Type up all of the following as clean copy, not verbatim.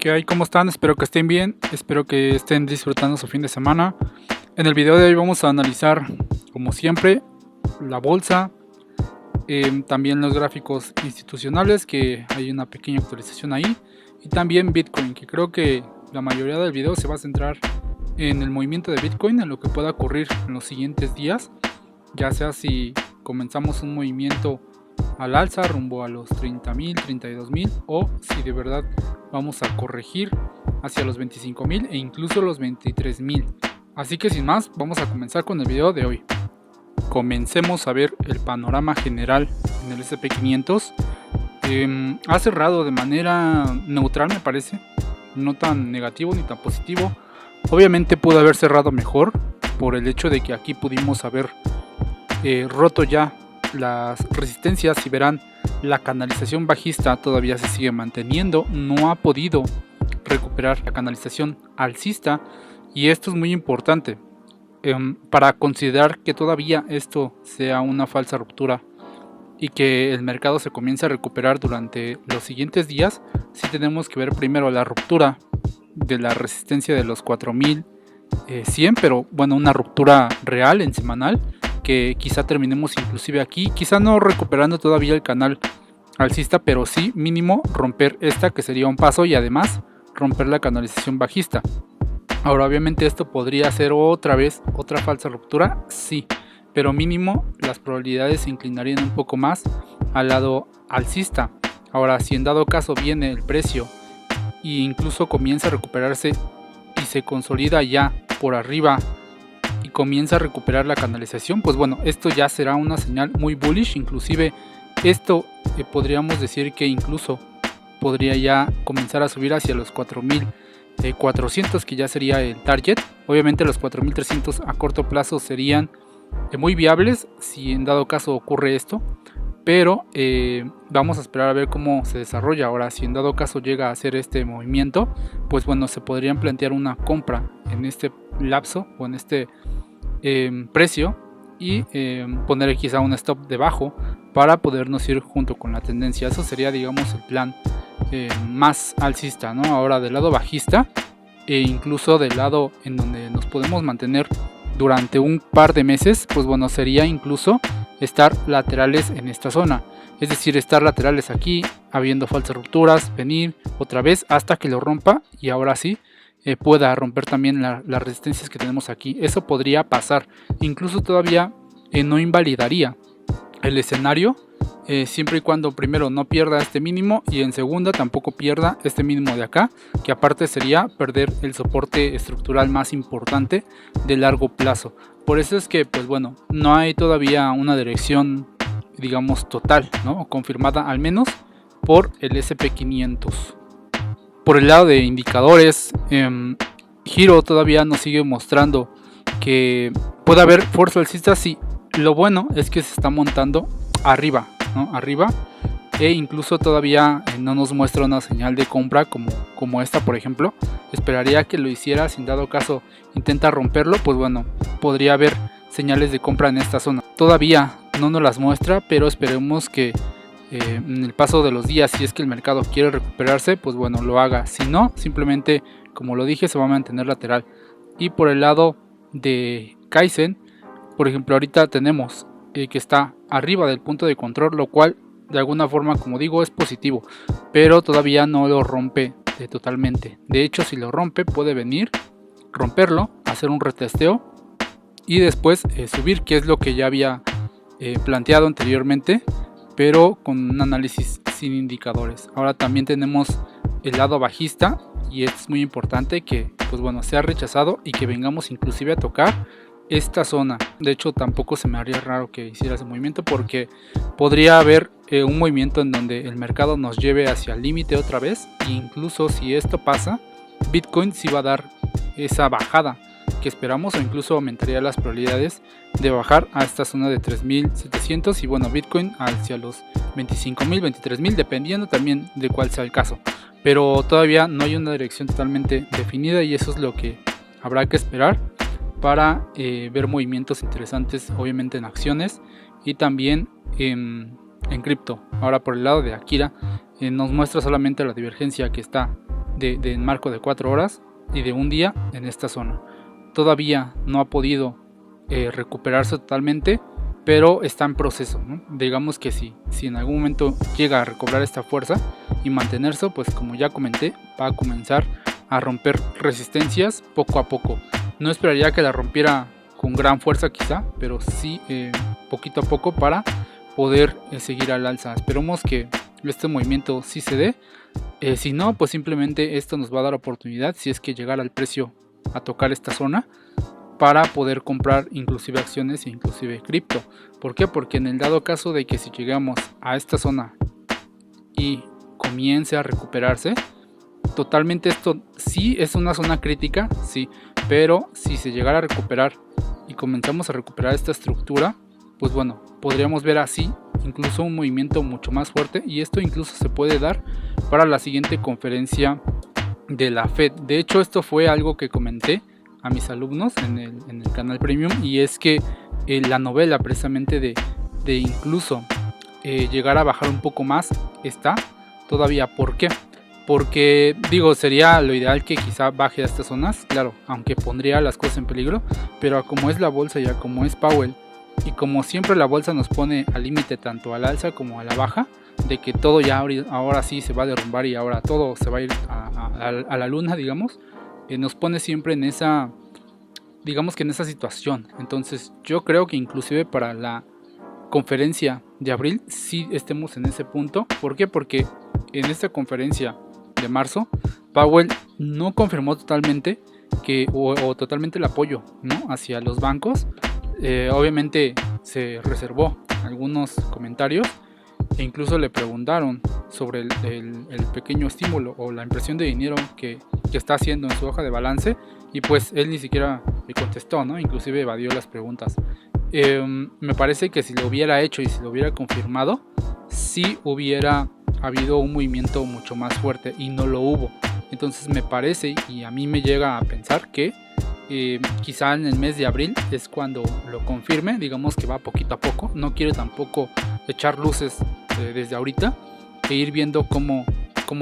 ¿Qué hay? ¿Cómo están? Espero que estén bien, espero que estén disfrutando su fin de semana. En el video de hoy vamos a analizar, como siempre, la bolsa, también los gráficos institucionales, que hay una pequeña actualización ahí, y también Bitcoin, que creo que la mayoría del video se va a centrar en el movimiento de Bitcoin, en lo que pueda ocurrir en los siguientes días, ya sea si comenzamos un movimiento al alza rumbo a los 30.000, 32.000, o si de verdad vamos a corregir hacia los 25.000 e incluso los 23.000. Así que sin más, vamos a comenzar con el video de hoy. Comencemos a ver el panorama general en el S&P 500. Ha cerrado de manera neutral, me parece, no tan negativo ni tan positivo. Obviamente pudo haber cerrado mejor por el hecho de que aquí pudimos haber roto ya las resistencias. Si verán, la canalización bajista todavía se sigue manteniendo, no ha podido recuperar la canalización alcista, y esto es muy importante para considerar que todavía esto sea una falsa ruptura y que el mercado se comience a recuperar durante los siguientes días. Sí tenemos que ver primero la ruptura de la resistencia de los 4.100, pero bueno, una ruptura real en semanal, que quizá terminemos inclusive aquí, quizá no recuperando todavía el canal alcista, pero sí mínimo romper esta, que sería un paso, y además romper la canalización bajista. Ahora obviamente esto podría ser otra vez otra falsa ruptura, sí, pero mínimo las probabilidades se inclinarían un poco más al lado alcista. Ahora, si en dado caso viene el precio e incluso comienza a recuperarse y se consolida ya por arriba y comienza a recuperar la canalización, pues bueno, esto ya será una señal muy bullish. Inclusive esto podríamos decir que incluso podría ya comenzar a subir hacia los 4.400, que ya sería el target. Obviamente los 4.300 a corto plazo serían muy viables si en dado caso ocurre esto, pero vamos a esperar a ver cómo se desarrolla. Ahora, si en dado caso llega a hacer este movimiento, pues bueno, se podrían plantear una compra en este lapso o en este precio, y poner quizá un stop debajo para podernos ir junto con la tendencia. Eso sería, digamos, el plan más alcista, ¿no? Ahora, del lado bajista, e incluso del lado en donde nos podemos mantener durante un par de meses, pues bueno, sería incluso estar laterales en esta zona, es decir, estar laterales aquí, habiendo falsas rupturas, venir otra vez hasta que lo rompa, y ahora sí pueda romper también las resistencias que tenemos aquí. Eso podría pasar, incluso todavía no invalidaría el escenario, siempre y cuando primero no pierda este mínimo, y en segunda tampoco pierda este mínimo de acá, que aparte sería perder el soporte estructural más importante de largo plazo. Por eso es que, pues bueno, no hay todavía una dirección, digamos, total, ¿no? O confirmada, al menos por el S&P 500. Por el lado de indicadores, Giro todavía nos sigue mostrando que puede haber fuerza alcista. Sí, lo bueno es que se está montando arriba, ¿no? Arriba, e incluso todavía no nos muestra una señal de compra como esta, por ejemplo. Esperaría que lo hiciera. Si en dado caso intenta romperlo, pues bueno, podría haber señales de compra en esta zona. Todavía no nos las muestra, pero esperemos que en el paso de los días, si es que el mercado quiere recuperarse, pues bueno, lo haga. Si no, simplemente, como lo dije, se va a mantener lateral. Y por el lado de Kaizen, por ejemplo, ahorita tenemos que está arriba del punto de control, lo cual de alguna forma, como digo, es positivo, pero todavía no lo rompe totalmente. De hecho, si lo rompe, puede venir, romperlo, hacer un retesteo y después subir, que es lo que ya había planteado anteriormente, pero con un análisis sin indicadores. Ahora también tenemos el lado bajista, y esto es muy importante, que pues bueno, sea rechazado y que vengamos inclusive a tocar esta zona. De hecho, tampoco se me haría raro que hiciera ese movimiento, porque podría haber un movimiento en donde el mercado nos lleve hacia el límite otra vez, e incluso si esto pasa, Bitcoin sí va a dar esa bajada que esperamos, o incluso aumentaría las probabilidades de bajar a esta zona de 3.700, y bueno, Bitcoin hacia los 25.000, 23.000, dependiendo también de cuál sea el caso. Pero todavía no hay una dirección totalmente definida, y eso es lo que habrá que esperar para ver movimientos interesantes, obviamente en acciones y también en cripto. Ahora, por el lado de Akira, nos muestra solamente la divergencia que está de marco de 4 horas y de un día en esta zona. Todavía no ha podido recuperarse totalmente, pero está en proceso, ¿no? Digamos que si en algún momento llega a recobrar esta fuerza y mantenerse, pues como ya comenté, va a comenzar a romper resistencias poco a poco. No esperaría que la rompiera con gran fuerza quizá, pero sí poquito a poco para poder seguir al alza. Esperemos que este movimiento sí se dé. Si no, pues simplemente esto nos va a dar oportunidad, si es que llegara el precio a tocar esta zona, para poder comprar inclusive acciones e inclusive cripto. ¿Por qué? Porque en el dado caso de que si llegamos a esta zona y comience a recuperarse totalmente, esto sí es una zona crítica, sí, pero si se llegara a recuperar y comenzamos a recuperar esta estructura, pues bueno, podríamos ver así incluso un movimiento mucho más fuerte, y esto incluso se puede dar para la siguiente conferencia de la Fed. De hecho, esto fue algo que comenté a mis alumnos en el canal Premium, y es que la novela precisamente de incluso llegar a bajar un poco más está todavía. ¿Por qué? Porque digo, sería lo ideal que quizá baje a estas zonas, claro, aunque pondría las cosas en peligro, pero como es la bolsa, ya como es Powell, y como siempre la bolsa nos pone al límite tanto al alza como a la baja, de que todo ya ahora sí se va a derrumbar y ahora todo se va a ir a la luna, digamos, nos pone siempre en esa, digamos que en esa situación. Entonces yo creo que inclusive para la conferencia de abril sí estemos en ese punto. ¿Por qué? Porque en esta conferencia de marzo Powell no confirmó totalmente que o totalmente el apoyo, ¿no?, hacia los bancos. Obviamente se reservó algunos comentarios e incluso le preguntaron sobre el pequeño estímulo o la impresión de dinero que está haciendo en su hoja de balance, y pues él ni siquiera le contestó, ¿no? Inclusive evadió las preguntas. Me parece que si lo hubiera hecho y si lo hubiera confirmado, sí hubiera habido un movimiento mucho más fuerte, y no lo hubo. Entonces me parece, y a mí me llega a pensar que quizá en el mes de abril es cuando lo confirme. Digamos que va poquito a poco, no quiero tampoco echar luces desde ahorita, e ir viendo cómo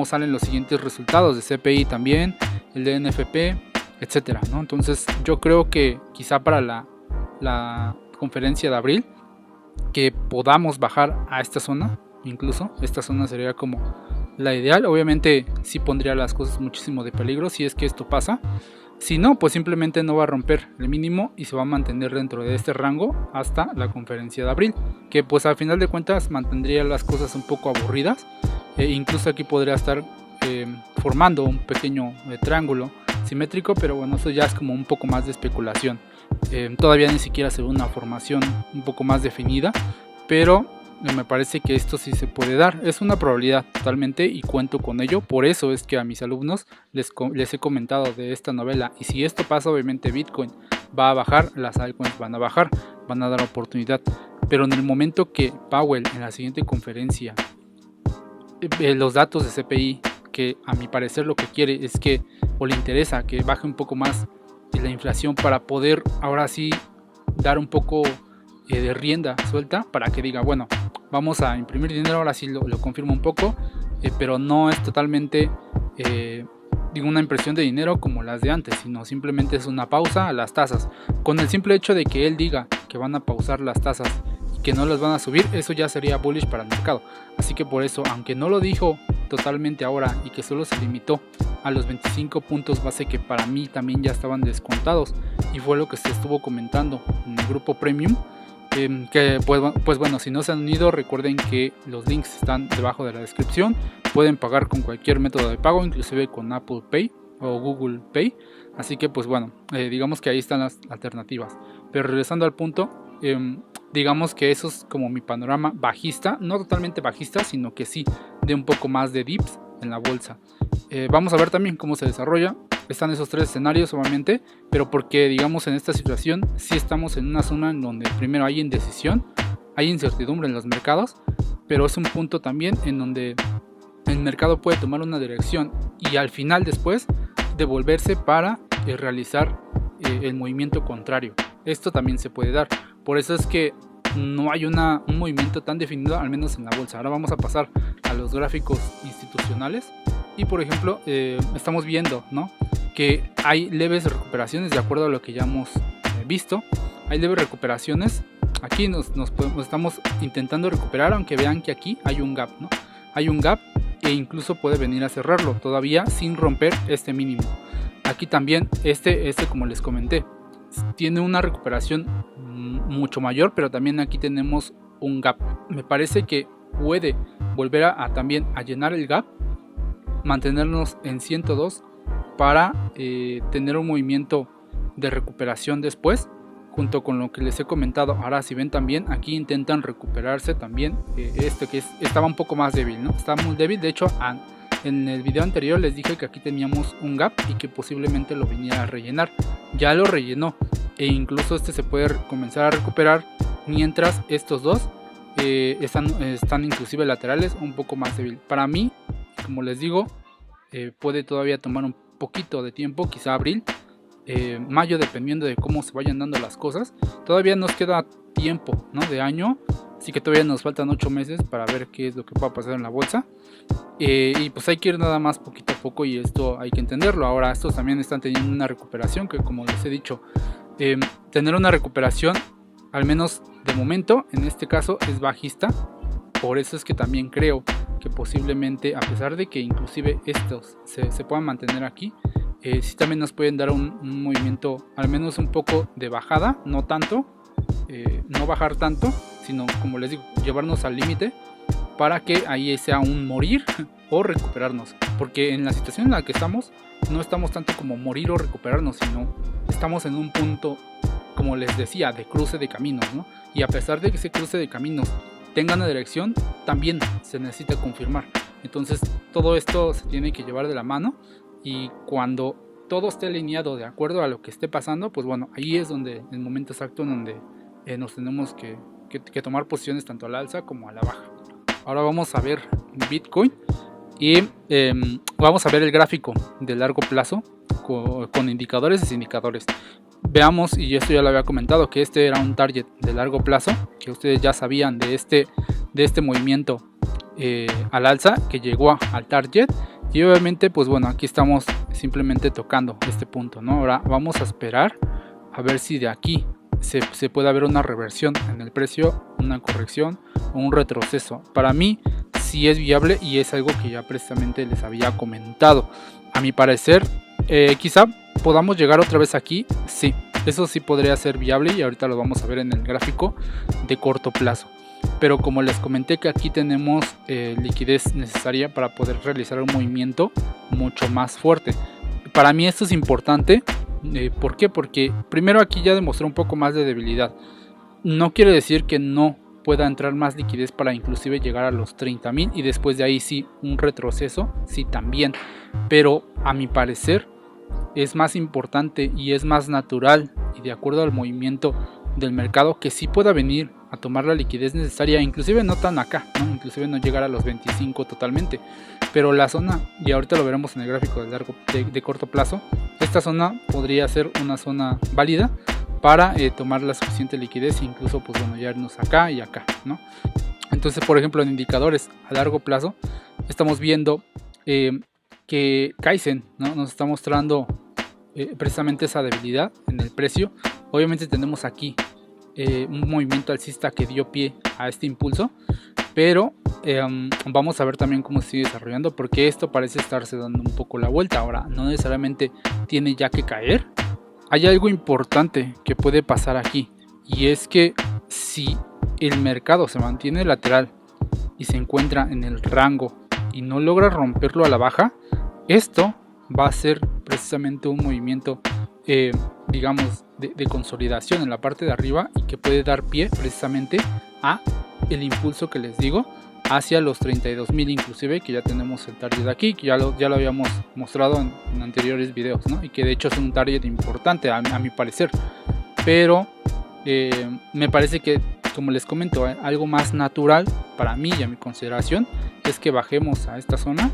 salen los siguientes resultados de CPI también, el de NFP, etcétera, ¿no? Entonces yo creo que quizá para la conferencia de abril que podamos bajar a esta zona, incluso esta zona sería como la ideal. Obviamente sí pondría las cosas muchísimo de peligro si es que esto pasa. Si no, pues simplemente no va a romper el mínimo y se va a mantener dentro de este rango hasta la conferencia de abril, que pues al final de cuentas mantendría las cosas un poco aburridas. Incluso aquí podría estar formando un pequeño triángulo simétrico, pero bueno, eso ya es como un poco más de especulación. Todavía ni siquiera se ve una formación un poco más definida, pero me parece que esto sí se puede dar. Es una probabilidad totalmente y cuento con ello. Por eso es que a mis alumnos les he comentado de esta novela, y si esto pasa, obviamente Bitcoin va a bajar, las altcoins van a bajar, van a dar oportunidad. Pero en el momento que Powell en la siguiente conferencia los datos de CPI, que a mi parecer lo que quiere es que, o le interesa que baje un poco más la inflación para poder ahora sí dar un poco de rienda suelta, para que diga, bueno, vamos a imprimir dinero, ahora sí lo confirmo un poco, pero no es totalmente una impresión de dinero como las de antes, sino simplemente es una pausa a las tasas. Con el simple hecho de que él diga que van a pausar las tasas y que no las van a subir, eso ya sería bullish para el mercado. Así que por eso, aunque no lo dijo totalmente ahora y que solo se limitó a los 25 puntos base, que para mí también ya estaban descontados, y fue lo que se estuvo comentando en el grupo Premium, que pues bueno, si no se han unido, recuerden que los links están debajo de la descripción. Pueden pagar con cualquier método de pago, inclusive con Apple Pay o Google Pay. Así que pues bueno, digamos que ahí están las alternativas. Pero regresando al punto, digamos que eso es como mi panorama bajista, no totalmente bajista, sino que sí de un poco más de dips en la bolsa. Vamos a ver también cómo se desarrolla. Están esos tres escenarios obviamente, pero porque digamos en esta situación sí estamos en una zona en donde primero hay indecisión, hay incertidumbre en los mercados, pero es un punto también en donde el mercado puede tomar una dirección y al final después devolverse para realizar el movimiento contrario. Esto también se puede dar, por eso es que no hay un movimiento tan definido, al menos en la bolsa. Ahora vamos a pasar a los gráficos institucionales. y por ejemplo estamos viendo, ¿no?, que hay leves recuperaciones de acuerdo a lo que ya hemos visto. Hay leves recuperaciones. Aquí nos estamos intentando recuperar, aunque vean que aquí hay un gap, ¿no? Hay un gap e incluso puede venir a cerrarlo todavía sin romper este mínimo. Aquí también este como les comenté, tiene una recuperación mucho mayor, pero también aquí tenemos un gap. Me parece que puede volver también a llenar el gap, mantenernos en 102 para tener un movimiento de recuperación después, junto con lo que les he comentado. Ahora si ven también aquí intentan recuperarse también este que estaba un poco más débil, ¿no? Está muy débil. De hecho en el video anterior les dije que aquí teníamos un gap y que posiblemente lo viniera a rellenar. Ya lo rellenó e incluso este se puede comenzar a recuperar, mientras estos dos están inclusive laterales un poco más débil. Para mí, como les digo, puede todavía tomar un poquito de tiempo, quizá abril, mayo, dependiendo de cómo se vayan dando las cosas. Todavía nos queda tiempo, ¿no?, de año, así que todavía nos faltan 8 meses para ver qué es lo que pueda pasar en la bolsa, y pues hay que ir nada más poquito a poco, y esto hay que entenderlo. Ahora estos también están teniendo una recuperación que, como les he dicho, tener una recuperación, al menos de momento, en este caso es bajista. Por eso es que también creo que posiblemente, a pesar de que inclusive estos se puedan mantener aquí, sí también nos pueden dar un movimiento, al menos un poco de bajada, no tanto, no bajar tanto, sino, como les digo, llevarnos al límite para que ahí sea un morir o recuperarnos. Porque en la situación en la que estamos, no estamos tanto como morir o recuperarnos, sino estamos en un punto, como les decía, de cruce de caminos, ¿no? Y a pesar de que ese cruce de caminos tenga una dirección, también se necesita confirmar. Entonces todo esto se tiene que llevar de la mano, y cuando todo esté alineado de acuerdo a lo que esté pasando, pues bueno, ahí es donde, el momento exacto en donde nos tenemos que tomar posiciones tanto a la alza como a la baja. Ahora vamos a ver Bitcoin y vamos a ver el gráfico de largo plazo con indicadores y sin indicadores. Veamos, y esto ya lo había comentado, que este era un target de largo plazo, que ustedes ya sabían de este movimiento al alza que llegó al target, y obviamente pues bueno, aquí estamos simplemente tocando este punto, ¿no? Ahora vamos a esperar a ver si de aquí se puede ver una reversión en el precio, una corrección o un retroceso. Para mí sí es viable, y es algo que ya precisamente les había comentado. A mi parecer, quizá podamos llegar otra vez aquí, sí, eso sí podría ser viable, y ahorita lo vamos a ver en el gráfico de corto plazo. Pero como les comenté, que aquí tenemos liquidez necesaria para poder realizar un movimiento mucho más fuerte. Para mí esto es importante. ¿Por qué? Porque primero aquí ya demostró un poco más de debilidad. No quiere decir que no pueda entrar más liquidez para inclusive llegar a los 30.000, y después de ahí sí un retroceso, sí también. Pero a mi parecer es más importante y es más natural, y de acuerdo al movimiento del mercado, que sí pueda venir a tomar la liquidez necesaria, inclusive no tan acá, ¿no? Inclusive no llegar a los 25 totalmente, pero la zona, y ahorita lo veremos en el gráfico de corto plazo, esta zona podría ser una zona válida para tomar la suficiente liquidez, e incluso pues bueno, ya irnos acá y acá, ¿no? Entonces, por ejemplo, en indicadores a largo plazo estamos viendo que Kaizen, ¿no?, nos está mostrando precisamente esa debilidad en el precio. Obviamente tenemos aquí un movimiento alcista que dio pie a este impulso, pero vamos a ver también cómo se sigue desarrollando, porque esto parece estarse dando un poco la vuelta. Ahora no necesariamente tiene ya que caer. Hay algo importante que puede pasar aquí, y es que si el mercado se mantiene lateral y se encuentra en el rango y no logra romperlo a la baja, esto va a ser precisamente un movimiento digamos de consolidación en la parte de arriba, y que puede dar pie precisamente a el impulso que les digo hacia los 32.000, inclusive, que ya tenemos el target aquí, que ya lo habíamos mostrado en anteriores videos, ¿no? Y que de hecho es un target importante a mi parecer, pero me parece que, como les comento, algo más natural para mí y a mi consideración es que bajemos a esta zona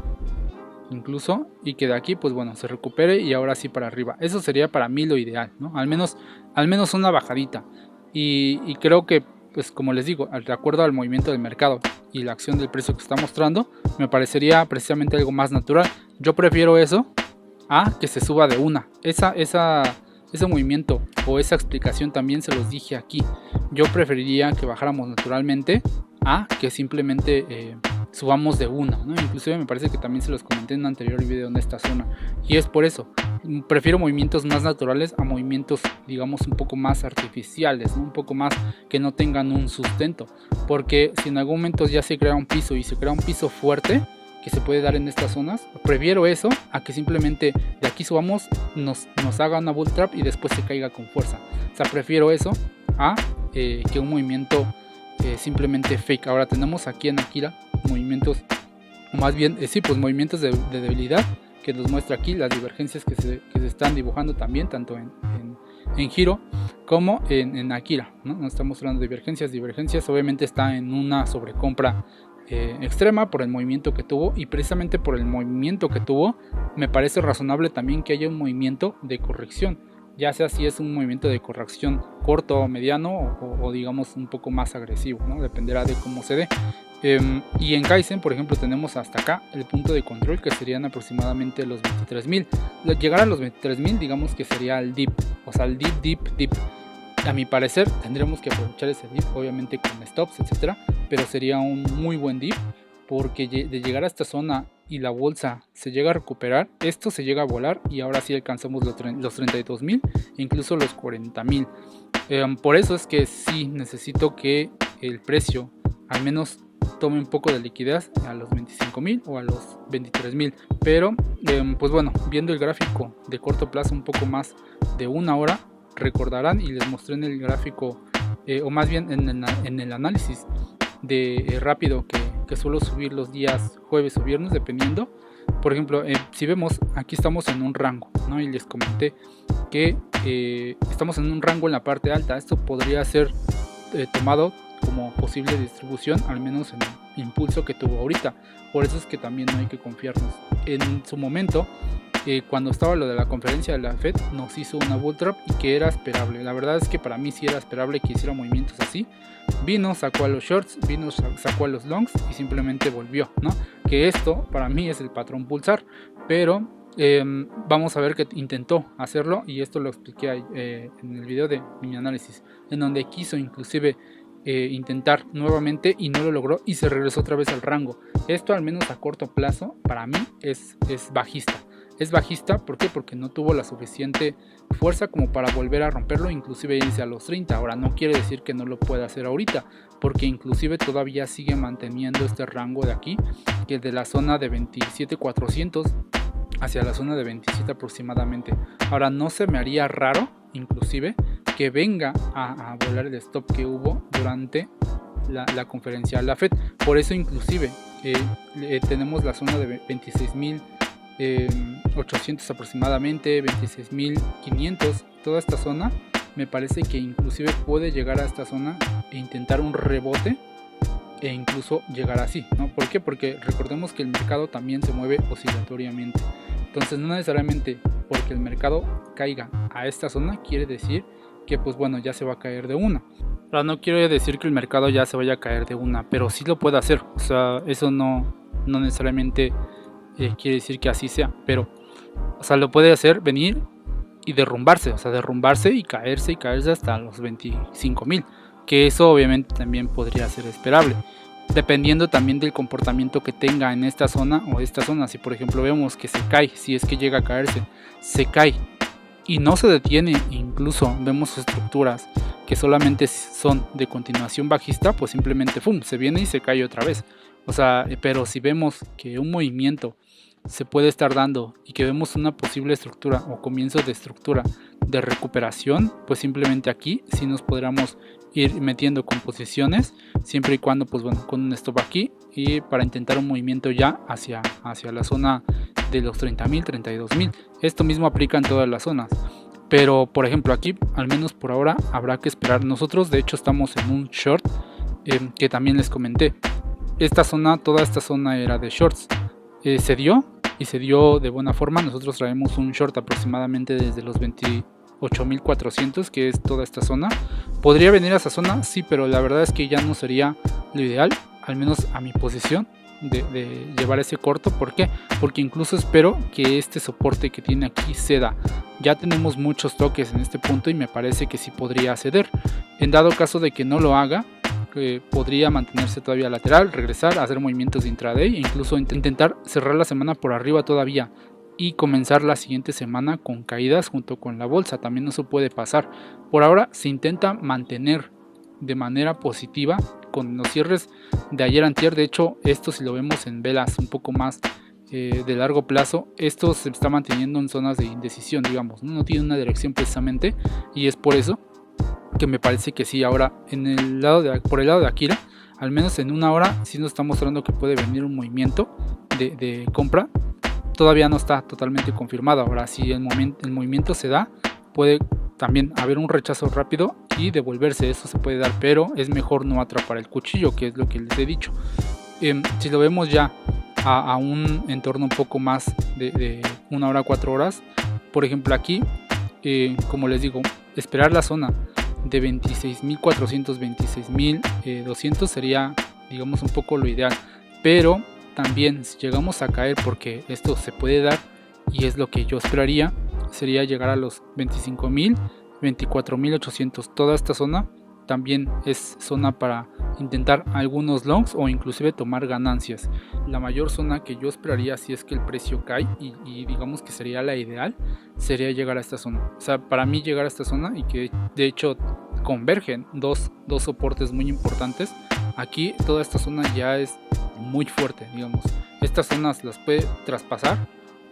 incluso, y que de aquí pues bueno se recupere, y ahora sí para arriba. Eso sería para mí lo ideal, ¿no? Al menos una bajadita, y creo que pues como les digo, de acuerdo al movimiento del mercado y la acción del precio que está mostrando, me parecería precisamente algo más natural. Yo prefiero eso a que se suba de una. Ese movimiento o esa explicación también se los dije aquí. Yo preferiría que bajáramos naturalmente a que simplemente subamos de una, ¿no? Inclusive me parece que también se los comenté en un anterior video en esta zona. Y es por eso. Prefiero movimientos más naturales a movimientos, digamos, un poco más artificiales, ¿no? Un poco más que no tengan un sustento. Porque si en algún momento ya se crea un piso y se crea un piso fuerte que se puede dar en estas zonas, prefiero eso a que simplemente de aquí subamos, nos haga una bull trap y después se caiga con fuerza. O sea, prefiero eso a que un movimiento simplemente fake. Ahora tenemos aquí en Akira movimientos, o más bien, pues movimientos de debilidad que nos muestra aquí las divergencias que se están dibujando también, tanto en Hiro como en Akira, ¿no? Nos está mostrando divergencias, obviamente está en una sobrecompra extrema por el movimiento que tuvo, y precisamente por el movimiento que tuvo me parece razonable también que haya un movimiento de corrección, ya sea si es un movimiento de corrección corto o mediano o digamos un poco más agresivo, ¿no? Dependerá de cómo se dé. Y en Kaizen, por ejemplo, tenemos hasta acá el punto de control, que serían aproximadamente los 23.000. Llegar a los 23.000 digamos que sería el dip, o sea el dip. A mi parecer tendremos que aprovechar ese dip, obviamente con stops, etcétera, pero sería un muy buen dip, porque de llegar a esta zona y la bolsa se llega a recuperar, esto se llega a volar y ahora sí alcanzamos los 32.000 e incluso los 40.000. Por eso es que sí necesito que el precio al menos tome un poco de liquidez a los 25.000 o a los 23.000, pero pues bueno, viendo el gráfico de corto plazo un poco más de una hora, recordarán y les mostré en el gráfico o más bien en el análisis de rápido que suelo subir los días jueves o viernes dependiendo. Por ejemplo, si vemos aquí estamos en un rango, ¿no? Y les comenté que estamos en un rango en la parte alta. Esto podría ser tomado como posible distribución, al menos en el impulso que tuvo ahorita. Por eso es que también no hay que confiarnos. En su momento, cuando estaba lo de la conferencia de la Fed, nos hizo una bull trap y que era esperable. La verdad es que para mí sí era esperable que hiciera movimientos así. Vino, sacó a los shorts, sacó a los longs y simplemente volvió, ¿no? Que esto para mí es el patrón pulsar, pero vamos a ver que intentó hacerlo, y esto lo expliqué en el video de mi análisis, en donde quiso inclusive intentar nuevamente y no lo logró y se regresó otra vez al rango. Esto al menos a corto plazo para mí es bajista. Es bajista, ¿por qué? Porque no tuvo la suficiente fuerza como para volver a romperlo, inclusive irse a los 30. Ahora no quiere decir que no lo pueda hacer ahorita, porque inclusive todavía sigue manteniendo este rango de aquí, que es de la zona de 27.400 hacia la zona de 27 aproximadamente. Ahora no se me haría raro inclusive que venga a volar el stop que hubo durante la conferencia de la Fed. Por eso inclusive tenemos la zona de 26.800 aproximadamente, 26.500, toda esta zona me parece que inclusive puede llegar a esta zona e intentar un rebote e incluso llegar así, ¿no? ¿Por qué? Porque recordemos que el mercado también se mueve oscilatoriamente. Entonces no necesariamente porque el mercado caiga a esta zona quiere decir que pues bueno ya se va a caer de una. Ahora no quiero decir que el mercado ya se vaya a caer de una, pero sí lo puede hacer. O sea, eso no necesariamente quiere decir que así sea, pero o sea, lo puede hacer venir y derrumbarse, o sea, derrumbarse y caerse hasta los 25.000, que eso obviamente también podría ser esperable, dependiendo también del comportamiento que tenga en esta zona o esta zona. Si por ejemplo vemos que se cae, si es que llega a caerse, se cae y no se detiene, incluso vemos estructuras que solamente son de continuación bajista, pues simplemente ¡fum!, se viene y se cae otra vez. O sea, pero si vemos que un movimiento se puede estar dando y que vemos una posible estructura o comienzo de estructura de recuperación, pues simplemente aquí sí nos podríamos ir metiendo con posiciones, siempre y cuando pues bueno, con un stop aquí y para intentar un movimiento ya hacia la zona de los 30.000, 32.000. Esto mismo aplica en todas las zonas, pero por ejemplo aquí al menos por ahora habrá que esperar. Nosotros de hecho estamos en un short que también les comenté. Esta zona, toda esta zona era de shorts, se dio y se dio de buena forma. Nosotros traemos un short aproximadamente desde los 28.400, que es toda esta zona. ¿Podría venir a esa zona? Sí, pero la verdad es que ya no sería lo ideal, al menos a mi posición. de llevar ese corto. ¿Por qué? Porque incluso espero que este soporte que tiene aquí ceda. Ya tenemos muchos toques en este punto y me parece que sí podría ceder. En dado caso de que no lo haga, podría mantenerse todavía lateral, regresar, hacer movimientos de intraday e incluso intentar cerrar la semana por arriba todavía y comenzar la siguiente semana con caídas junto con la bolsa. También no se puede pasar. Por ahora se intenta mantener de manera positiva con los cierres de ayer antier. De hecho, esto si lo vemos en velas un poco más de largo plazo, esto se está manteniendo en zonas de indecisión, digamos, no tiene una dirección precisamente, y es por eso que me parece que sí. Ahora por el lado de Akira, al menos en una hora sí nos está mostrando que puede venir un movimiento de compra. Todavía no está totalmente confirmado. Ahora si el movimiento se da, puede también haber un rechazo rápido y devolverse. Eso se puede dar, pero es mejor no atrapar el cuchillo, que es lo que les he dicho. Si lo vemos ya a un entorno un poco más de 1 hora, 4 horas, por ejemplo aquí, como les digo, esperar la zona de 26.400, 26.200 sería, digamos, un poco lo ideal. Pero también si llegamos a caer, porque esto se puede dar y es lo que yo esperaría, sería llegar a los 25.000, 24.800. Toda esta zona también es zona para intentar algunos longs o inclusive tomar ganancias. La mayor zona que yo esperaría, si es que el precio cae, y digamos que sería la ideal, sería llegar a esta zona. O sea, para mí llegar a esta zona, y que de hecho convergen dos soportes muy importantes. Aquí toda esta zona ya es muy fuerte, digamos. Estas zonas las puede traspasar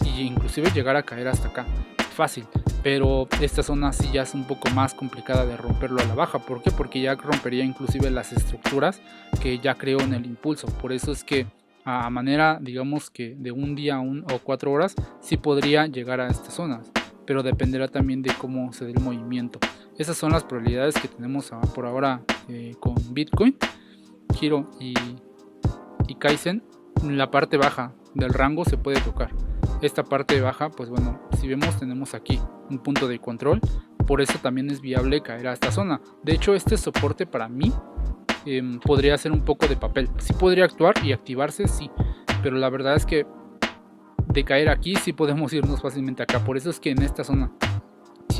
e inclusive llegar a caer hasta acá fácil, pero esta zona sí ya es un poco más complicada de romperlo a la baja. ¿Por qué? Porque ya rompería inclusive las estructuras que ya creó en el impulso. Por eso es que a manera, digamos que de un día o 4 horas sí podría llegar a estas zonas, pero dependerá también de cómo se dé el movimiento. Esas son las probabilidades que tenemos por ahora con Bitcoin, Giro y Kaizen. La parte baja del rango se puede tocar. Esta parte baja, pues bueno, si vemos tenemos aquí un punto de control, por eso también es viable caer a esta zona. De hecho, este soporte para mí podría ser un poco de papel. Sí podría actuar y activarse, sí, pero la verdad es que de caer aquí sí podemos irnos fácilmente acá. Por eso es que en esta zona,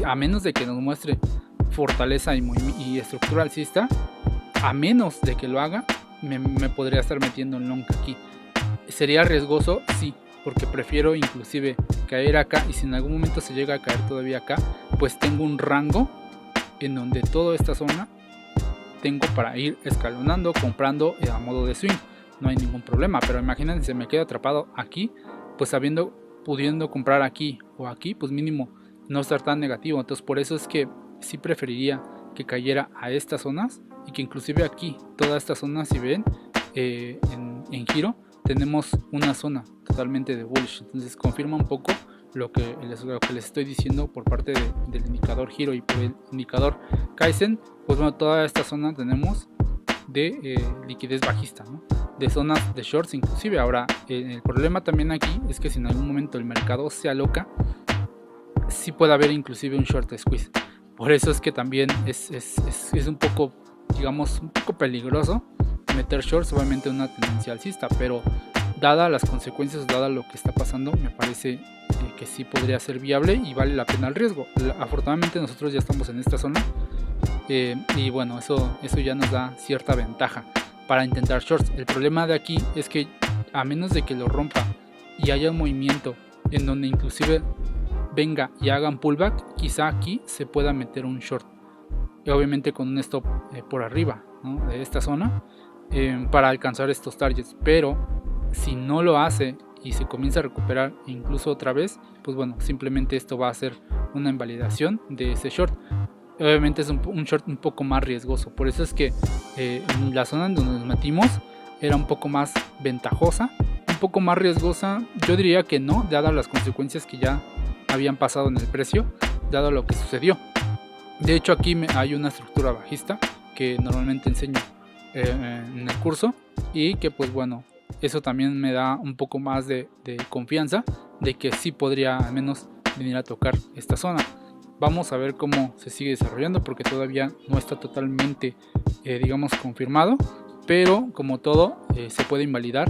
a menos de que nos muestre fortaleza y estructura alcista, a menos de que lo haga, me podría estar metiendo en long aquí. ¿Sería riesgoso? Sí, porque prefiero inclusive caer acá, y si en algún momento se llega a caer todavía acá, pues tengo un rango en donde toda esta zona tengo para ir escalonando, comprando a modo de swing, no hay ningún problema. Pero imagínense, me quedo atrapado aquí, pues pudiendo comprar aquí o aquí, pues mínimo no estar tan negativo. Entonces por eso es que sí preferiría que cayera a estas zonas, y que inclusive aquí, toda esta zona, si ven en giro, tenemos una zona totalmente de bullish. Entonces confirma un poco lo que les estoy diciendo por parte del indicador giro. Y por el indicador Kaizen, pues bueno, toda esta zona tenemos de liquidez bajista, ¿no? De zonas de shorts inclusive. Ahora el problema también aquí es que si en algún momento el mercado se aloca, sí puede haber inclusive un short squeeze. Por eso es que también es un poco, digamos, un poco peligroso meter shorts, obviamente una tendencia alcista, pero dada las consecuencias, dada lo que está pasando, me parece que sí podría ser viable y vale la pena el riesgo. Afortunadamente nosotros ya estamos en esta zona, y bueno, eso ya nos da cierta ventaja para intentar shorts. El problema de aquí es que a menos de que lo rompa y haya un movimiento en donde inclusive venga y hagan pullback, quizá aquí se pueda meter un short, y obviamente con un stop por arriba, ¿no?, de esta zona, para alcanzar estos targets. Pero si no lo hace y se comienza a recuperar incluso otra vez, pues bueno, simplemente esto va a ser una invalidación de ese short. Obviamente es un short un poco más riesgoso. Por eso es que la zona en donde nos metimos era un poco más ventajosa, un poco más riesgosa. Yo diría que no, dadas las consecuencias que ya habían pasado en el precio, dado lo que sucedió. De hecho, aquí hay una estructura bajista que normalmente enseño en el curso, y que pues bueno, eso también me da un poco más de confianza de que sí podría al menos venir a tocar esta zona. Vamos a ver cómo se sigue desarrollando, porque todavía no está totalmente digamos confirmado, pero como todo se puede invalidar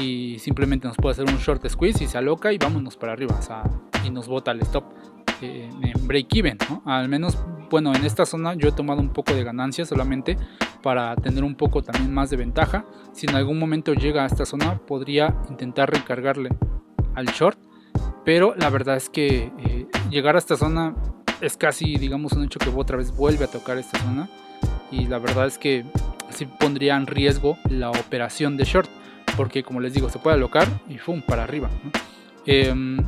y simplemente nos puede hacer un short squeeze y se aloca y vámonos para arriba, o sea, y nos bota el stop en break even, ¿no? Al menos, bueno, en esta zona yo he tomado un poco de ganancia solamente para tener un poco también más de ventaja. Si en algún momento llega a esta zona, podría intentar recargarle al short, pero la verdad es que llegar a esta zona es casi, digamos, un hecho que otra vez vuelve a tocar esta zona, y la verdad es que sí pondría en riesgo la operación de short, porque como les digo, se puede alocar y ¡fum! Para arriba, ¿no?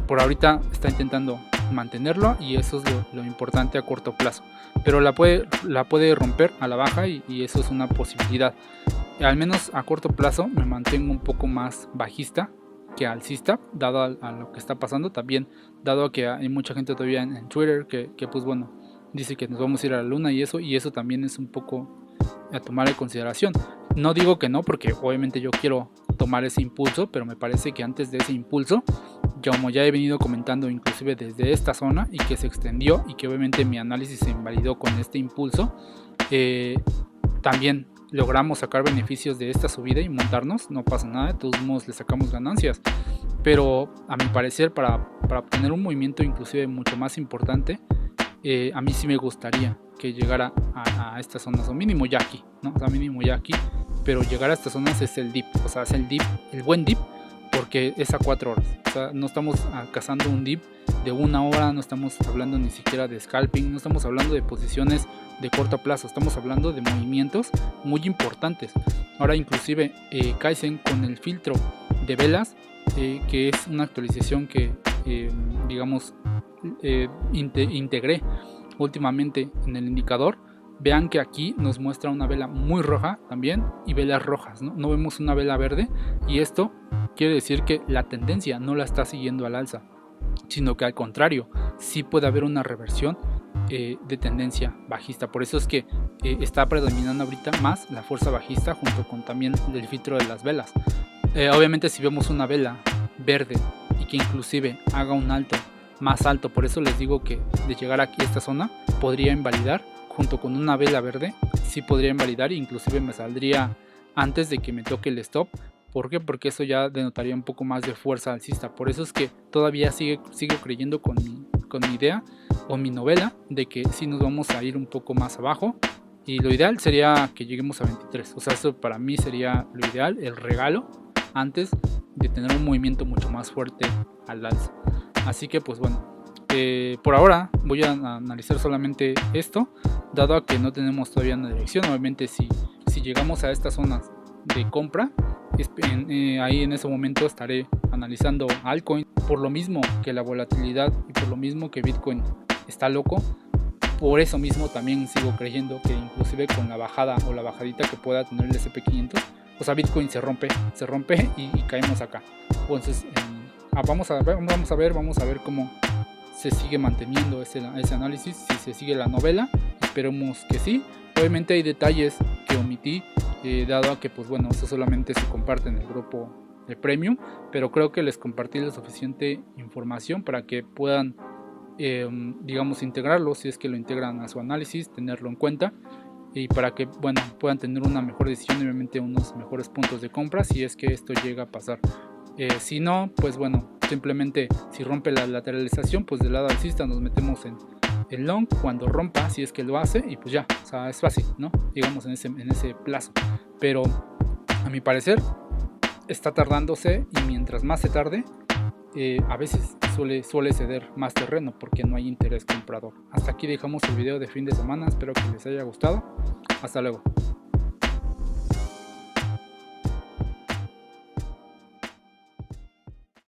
Por ahorita está intentando mantenerlo y eso es lo importante a corto plazo, pero la puede romper a la baja y eso es una posibilidad. Al menos a corto plazo me mantengo un poco más bajista que alcista, dado a lo que está pasando, también dado a que hay mucha gente todavía en Twitter que pues bueno, dice que nos vamos a ir a la luna y eso también es un poco a tomar en consideración. No digo que no, porque obviamente yo quiero tomar ese impulso, pero me parece que antes de ese impulso, como ya he venido comentando inclusive desde esta zona y que se extendió y que obviamente mi análisis se invalidó con este impulso, también logramos sacar beneficios de esta subida y montarnos, no pasa nada, de todos modos le sacamos ganancias, pero a mi parecer para obtener un movimiento inclusive mucho más importante, a mí sí me gustaría que llegara a estas zonas, o mínimo ya aquí, ¿no? O sea, mínimo ya aquí, pero llegar a estas zonas es el dip, o sea, es el dip, el buen dip, porque es a 4 horas, o sea, no estamos cazando un dip de 1 hora, no estamos hablando ni siquiera de scalping, no estamos hablando de posiciones de corto plazo, estamos hablando de movimientos muy importantes. Ahora inclusive Kaizen con el filtro de velas, que es una actualización que digamos integré últimamente en el indicador, vean que aquí nos muestra una vela muy roja también y velas rojas, no vemos una vela verde, y esto quiere decir que la tendencia no la está siguiendo al alza, sino que al contrario, sí puede haber una reversión de tendencia bajista. Por eso es que está predominando ahorita más la fuerza bajista junto con también el filtro de las velas. Obviamente si vemos una vela verde y que inclusive haga un alto más alto, por eso les digo que de llegar aquí a esta zona podría invalidar junto con una vela verde, sí podría invalidar e inclusive me saldría antes de que me toque el stop. ¿Por qué? Porque eso ya denotaría un poco más de fuerza alcista. Por eso es que todavía sigo creyendo con mi idea o mi novela de que sí nos vamos a ir un poco más abajo, y lo ideal sería que lleguemos a 23. O sea, eso para mí sería lo ideal, el regalo, antes de tener un movimiento mucho más fuerte al alza. Así que pues bueno, por ahora voy a analizar solamente esto, dado a que no tenemos todavía una dirección. Obviamente si llegamos a estas zonas de compra, ahí en ese momento estaré analizando altcoin, por lo mismo que la volatilidad y por lo mismo que Bitcoin está loco. Por eso mismo también sigo creyendo que inclusive con la bajada o la bajadita que pueda tener el S&P 500, o sea, Bitcoin se rompe y caemos acá. Entonces vamos a ver cómo se sigue manteniendo ese análisis, si se sigue la novela. Esperemos que sí. Obviamente hay detalles que omití, dado a que pues bueno, eso solamente se comparte en el grupo de Premium, pero creo que les compartí la suficiente información para que puedan digamos integrarlo, si es que lo integran a su análisis, tenerlo en cuenta, y para que bueno, puedan tener una mejor decisión y obviamente unos mejores puntos de compra si es que esto llega a pasar. Si no, pues bueno, simplemente si rompe la lateralización, pues del lado alcista nos metemos en el long cuando rompa, si es que lo hace, y pues ya, o sea, es fácil, ¿no? Digamos en ese plazo. Pero a mi parecer está tardándose, y mientras más se tarde, a veces suele ceder más terreno porque no hay interés comprador. Hasta aquí dejamos el video de fin de semana, espero que les haya gustado. Hasta luego.